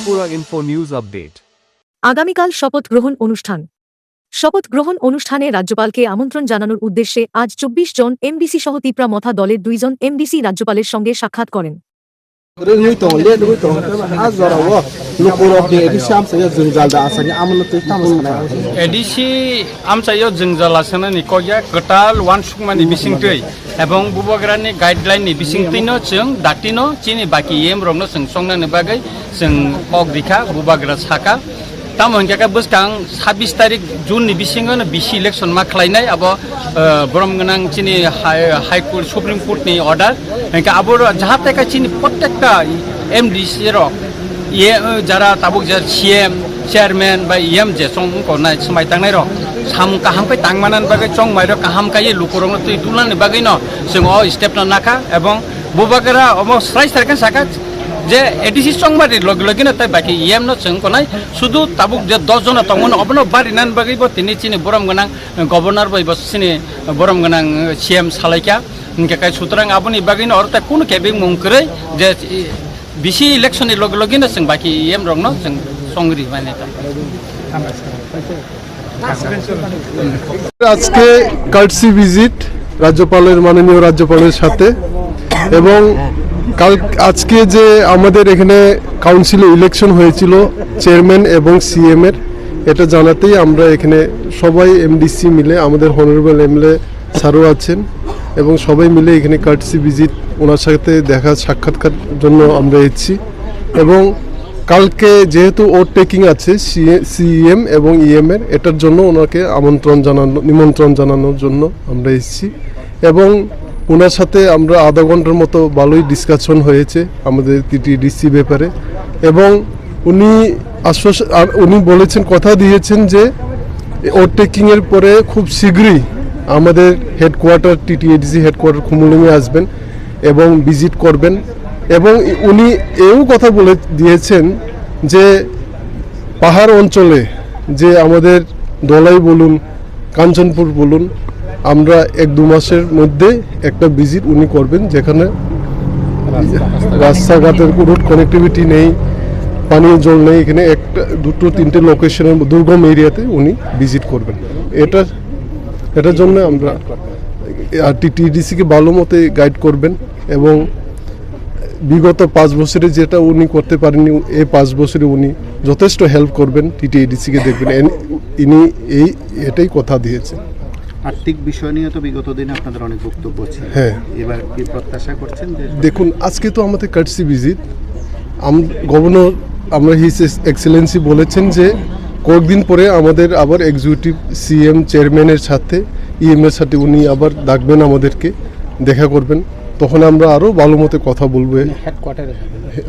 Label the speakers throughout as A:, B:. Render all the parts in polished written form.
A: Tripura info news update.
B: আগামীকাল শপথ গ্রহণ অনুষ্ঠান। শপথ গ্রহণ অনুষ্ঠানে রাজ্যপালকে আমন্ত্রণ জানানোর উদ্দেশ্যে আজ 24 জন এমডিসি সহ ত্রিপুরা মথা দলের 2 জন এমডিসি রাজ্যপালের সঙ্গে সাক্ষাৎ করেন।
C: एडिसि आमचायाव जोंजाला सोनानै कया गटाल वान सुकमानि बिसिंतै एबं बुबाग्रानि गाइडलाइननि बिसिंतैनो जों दाटिनो चिनि बाकी एम रंनो जों संनानै बागै जों कक दिखा बुबाग्रा साका तामहनकाका बसकां 26 तारिख जुननि बिसिङावनो बिसि इलेक्सन मा खालायनाय अब ब्रह्मगोनां चिनि हाई कोर्ट सुप्रीम कोर्टनि अर्डार एंका अब जहाँ तक चिनि प्रत्येकटा एमडिसि र ये जरा ताबुक जार सीएम चेयरमैन बा एम जे सं कोनाय समाय तांनाय र साम काहाम पे तांगमानान बागै चंग माइरो काहाम काये लुकुरंग तै तुलानि बागै न जों अ स्टेप न नाका एवं बुबागरा अम स्राय सरकार साका जे एडिसि संबारि लगे लगे न तै बाकी एम न जों कोनाय सुदु ताबुक जे 10 जन तंगन अबनो बारिनान बागै ब तिनि चिनि बरम गोनां गवर्नर बाय बसिनि बरम गोनां सीएम सालायका इनके काय सुतरां आबनि बागै न अरता कुन केबे मुंकरै जे बिसि इलेक्शन लगे लगे न जों बाकी एम रंग न जों संग्री माने
D: আজকে কার্টসি ভিজিট রাজ্যপালের মাননীয় রাজ্যপালের সাথে এবং কাল আজকে যে আমাদের এখানে কাউন্সিলে ইলেকশন হয়েছিল চেয়ারম্যান এবং সিএম এর এটা জানাতেই আমরা এখানে সবাই এমডিসি মিলে আমাদের হনারেবল এমএলএ স্যারও আছেন এবং সবাই মিলে এখানে কার্টসি ভিজিট ওনার সাথে দেখা সাক্ষাৎকার জন্য আমরা এসেছি এবং কালকে যেহেতু ওট টেকিং আছে সিএম এবং ইএম এর এটার জন্য ওনাকে নিমন্ত্রণ জানানোর জন্য আমরা এসেছি এবং ওনার সাথে আমরা আধা ঘন্টার মতো ভালোই ডিসকাশন হয়েছে আমাদের টিটিডিসি ব্যাপারে এবং উনি বলেছেন কথা দিয়েছেন যে ওট টেকিং এর পরে খুব শীঘ্রই আমাদের হেডকোয়ার্টার টিটিডিসি হেডকোয়ার্টার খুমুলুঙে আসবেন এবং ভিজিট করবেন এবং উনি এও কথা বলে দিয়েছেন যে পাহাড় অঞ্চলে যে আমাদের দলাই বলুন কাঞ্চনপুর বলুন আমরা 1-2 মাসের মধ্যে একটা ভিজিট উনি করবেন যেখানে রাস্তাঘাটের রোড কানেক্টিভিটি নেই পানীয় জল নেই এখানে একটা 2-3টে লোকেশনের দুর্গম এরিয়াতে উনি ভিজিট করবেন এটার জন্য আমরা টিটিডিসিকে ভালো মতো গাইড করবেন এবং বিগত 5 বছরে যেটা উনি করতে পারেননি এই 5 বছরে উনি যথেষ্ট হেল্প করবেন টিটিডিসিকে দেখবেন ইনি এটাই কথা দিয়েছেন।
E: আর্থিক বিষয় নিয়ে তো বিগত দিনে আপনাদের অনেক বক্তব্য ছিল, হ্যাঁ এবার কি প্রত্যাশা করছেন?
D: দেখুন আজকে তো আমাদের কার্টসি ভিজিট গভর্নর আমরা হিজ এক্সেলেন্সি বলেছেন যে কয়েকদিন পরে আমাদের আবার এক্সিকিউটিভ সিএম চেয়ারম্যানের সাথে ইএম এর সাথে উনি আবার ডাকবেন আমাদেরকে দেখা করবেন তখন আমরা আরও ভালো মতো কথা বলবো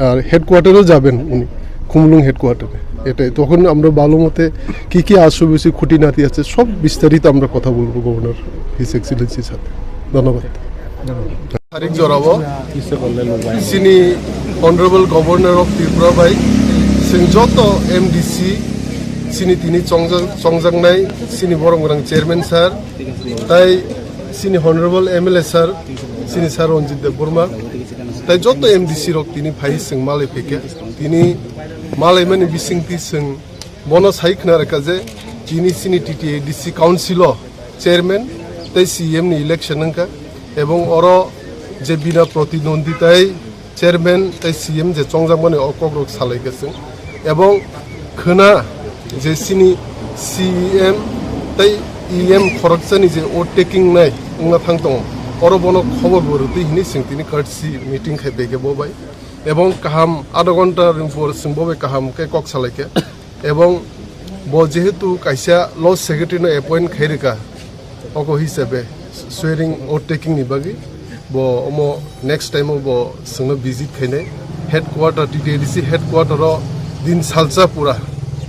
D: আর হেডকোয়ার্টারেও যাবেন উনি খুমলুং হেডকোয়ার্টারে এটাই তখন আমরা ভালো মতে কী কী আশুবেশি খুঁটিনাটি আছে সব বিস্তারিত আমরা কথা বলবো গভর্নর হিজ এক্সেলেন্সির সাথে। ধন্যবাদ। তারিখ জড়াবো চিনি honourable governor of Tripura by जों যত এমডিসি চিনি তিনি চংজাংনাই চিনি বরমগোনাং চেয়ারম্যান স্যার তাই চিনি হনারেবল এমএলএ স্যার চিনি স্যার রঞ্জিত দেব বর্মা তাই যত এমডিসি রক তিনি ভাই जों মালাই ফেকে তিনি মালাই মানে বিসিংতি जों বন সাইখনা রেখা যে তিনি চিনি টিটিডিসি কাউন্সিল চেয়ারম্যান তাই সিএম নি ইলেকশন নঙ্কা এবং অর যে বিনা প্রতিদ্বন্দ্বিতায় চেয়ারম্যান তাই সিএম যে চংজাংমানে অকগ্রক সালাইগেছে এবং खोना जे सिनी सीएम ताई इएम खरकसानि जे ओट टेकिं नाय उंगा थांग दङ अर बनो खबर बरति हिनि सिंतिनि कार्टसि मीटिंग खाय बेगे बबाय एवं काहाम आधा घंटा पर सिंबोबे काहाम के कक सालायके एवं ब जेहेतु काइसा लॉ सेक्रेटरी न अपॉइंट खैरिका अको हिसाबे स्वेरिंग ओट टेकिं नि बागै ब अमो नेक्स्ट टाइम ब संनो विजिट खैने हेडक्वार्टर टीटीडीसी हेडक्वार्टर दिन सालसा पूरा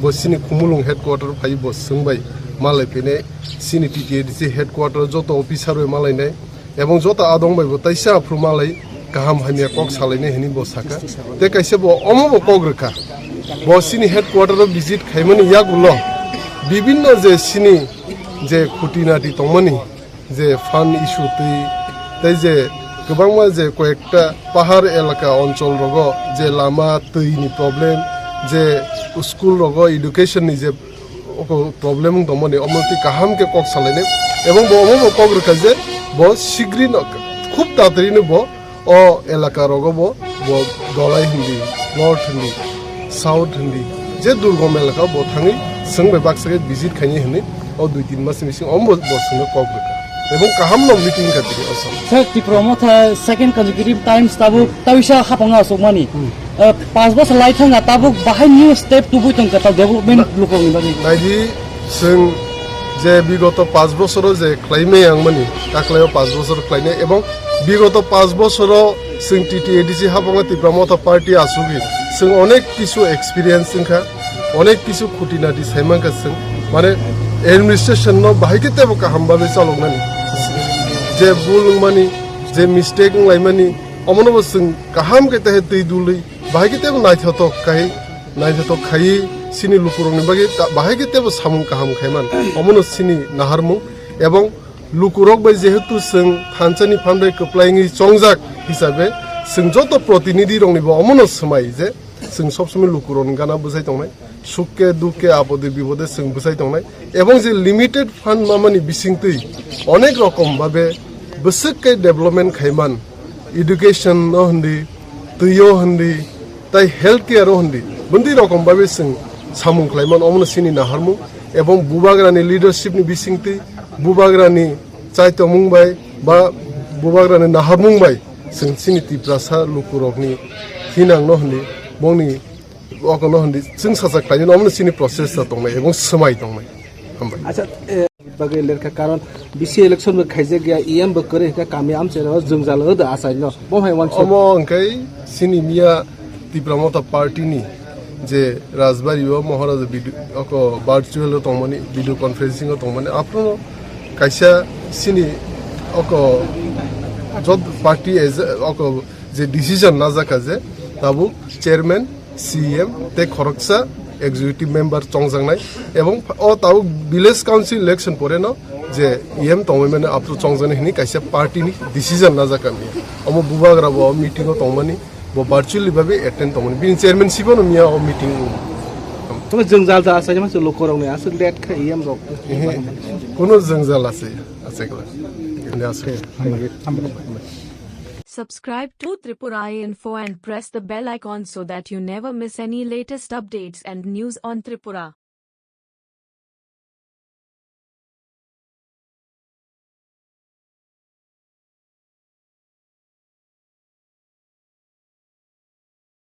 D: बसिनी खुमुलुं हेडक्वार्टर फाइ बस सोंबाय मालाय फैनाय सिनी टीटीडीसी हेडक्वार्टर जत अफिसार मालायनाय एवं जत आदंबायबो ताइसा आफ्रु मालाय गाहाम हानिया कक सालायनाय हेनि बसाका ते काइसे ब अमबो कग्रखा बसिनी हेडक्वार्टर विजिट खायमनि यागुल विभिन्न जे सिनी जे खुटिनाटी तमनि जे फान इशू तै जे गोबां जे कयेकटा पाहाड़ एलाका अंचल रग जे लामा तैनि प्रब्लेम যে স্কুল রগ এডুকেশননি যে প্রবলেম দমনি অমতি কাহামকে কক সালাইনে এবং বমো কক রেখা যে ব শিগরি খুব তাড়াতাড়িনো ব ও এলাকা রগ ব দলাই হিন্দি নর্থ হিন্দি সাউথ হিন্দি যে দুর্গম এলাকা ব থাঙি जों बे बाक्साके भिजिट खाइनि हने ओ 2-3 मास मिसिं अम बसनो कक रेखा এবং কাহাম নম মিটিং কাটিকে আসম
A: স্যার ত্রিপুরা থা সেকেন্ড কনজিকিউটিভ টাইমস তাবু তাবিসা হাপঙ্গা আসমানি 5 বছর লাইথাঙ্গা তাবু বাহাই নিউ স্টেপ তুবুই তং তা ডেভেলপমেন্ট লুকংনি বানি
D: নাইদি जों যে বিগত 5 বছর যে ক্লাইমে আংমানি তাকলায় 5 বছর ক্লাইনে এবং বিগত 5 বছর जों টিটিএডিসি হাপঙ্গা ত্রিপুরা পার্টি আসুগি जों অনেক কিছু এক্সপেরিয়েন্স जोंखा অনেক কিছু খুঁটিনাটি সাইমাঙ্কা जों মানে এডমিনিস্ট্রেশন ন বাহাইকে তেব কাহামভাবে চালনানি যে ভুল মানি যে মিস্টেক লাইমানি অমনব जों কাহাম কে তেহে তৈ দুলই বাহাইকে তেব নাইথত খাই সিনি লুকুরংনি বাগে বাহাইকে তেব সামুং কাহাম খাইমান অমন সিনি নাহারমু এবং লুকুরক বাই যেহেতু जों थानसानि फान्दाय कप्लाइङि चंजाक हिसाबै जों जत प्रतिनिधि रंनिबो अमन समाय जे जों सब समय लुकुरन गाना बुझाइ दंनाय सुखे दुखे आपदे विपदे जों बुझाइ दंनाय এবং যে লিমিটেড ফান্ড মামানি বিসিংতৈ অনেক রকম ভাবে বসকে ডেভেলপমেন্ট খাইমান এডুকেশন ন হন্দি তৈয় হন্দি তাই হেলথ কেয়ার হন্দি বন্দি রকম ভাবে जों সামুং খাইমান অমন সিনি নাহারমু এবং বুবাগ্রানি লিডারশিপনি বিসিংতৈ বুবাগ্রানি চাইতো মুংবাই বা বুবাগ্রানি নাহারमुंबाय जों सिनि टिप्रासा लुकुरकनि हिनां न हन्दी बंनि अकन हन्दी जों सासा क्लाइनि अमन सिनि प्रोसेस दंनाय এবং समाय दंनाय हामबाय
F: अच्छा बगे लेरखा कारण बीसी इलेक्शन में खाइजे गया ईएम बकरे का कामी आम चेरो जों जाल द आसाय न बहाय वान
D: अमो अंकै सिनि मिया टिप्रामता पार्टीनि जे राजबारियो महाराजा भिडियो अको भार्चुअल तंमनि भिडियो कॉन्फ्रेंसिंग तंमनि आपनो काइसा सिनि अको जब पार्टी एज अको जे डिसीजन ना जाका जे ताबु चेयरमैन सीएम ते खरकसा एग्जीक्यूटिव मेंबर चंगजांनाय एवं ओ ताबु विलेज काउंसिल इलेक्शन परे न जे ईएम तंमै माने आपरो चंगजाने हिनि काइसा पार्टी नि डिसीजन ना जाका मि अमो बुबाग्रा बो मीटिंग तंमनि बो भार्चुअली भाबे अटेंड तंमनि बिन चेयरमैन सिबो न मिया ओ मीटिंग
F: तो जों जाल दा आसाय मासे लोकरंनि आसु लेट खा ईएम रक
D: कोनो जों जाल आसायगला ने आसाय
G: Subscribe to Tripura Info and press the bell icon so that you never miss any latest updates and news on Tripura.